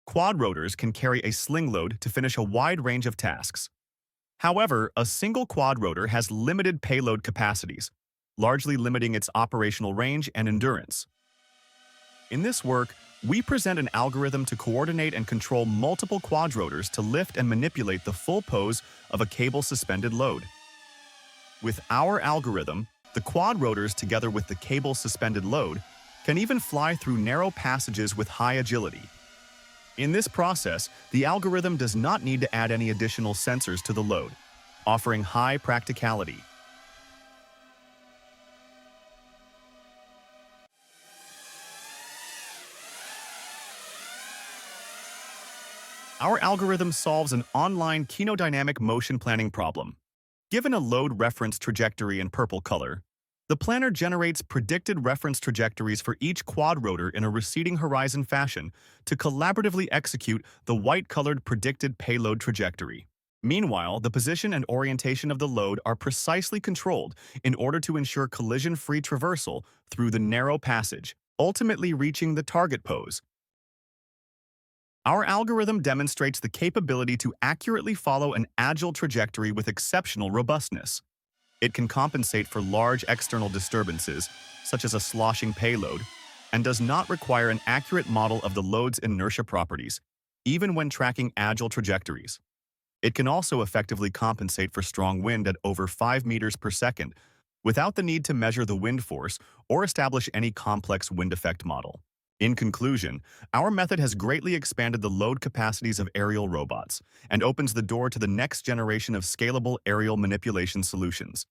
quadrotors can carry a sling load to finish a wide range of tasks. However, a single quadrotor has limited payload capacities, largely limiting its operational range and endurance. In this work, we present an algorithm to coordinate and control multiple quadrotors to lift and manipulate the full pose of a cable-suspended load. With our algorithm, the quadrotors, together with the cable-suspended load, can even fly through narrow passages with high agility. In this process, the algorithm does not need to add any additional sensors to the load, offering high practicality. Our algorithm solves an online kinodynamic motion planning problem. Given a load reference trajectory in purple color, the planner generates predicted reference trajectories for each quadrotor in a receding horizon fashion to collaboratively execute the white-colored predicted payload trajectory. Meanwhile, the position and orientation of the load are precisely controlled in order to ensure collision-free traversal through the narrow passage, ultimately reaching the target pose. Our algorithm demonstrates the capability to accurately follow an agile trajectory with exceptional robustness. It can compensate for large external disturbances, such as a sloshing payload, and does not require an accurate model of the load's inertia properties, even when tracking agile trajectories. It can also effectively compensate for strong wind at over 5 meters per second, without the need to measure the wind force or establish any complex wind effect model. In conclusion, our method has greatly expanded the load capacities of aerial robots and opens the door to the next generation of scalable aerial manipulation solutions.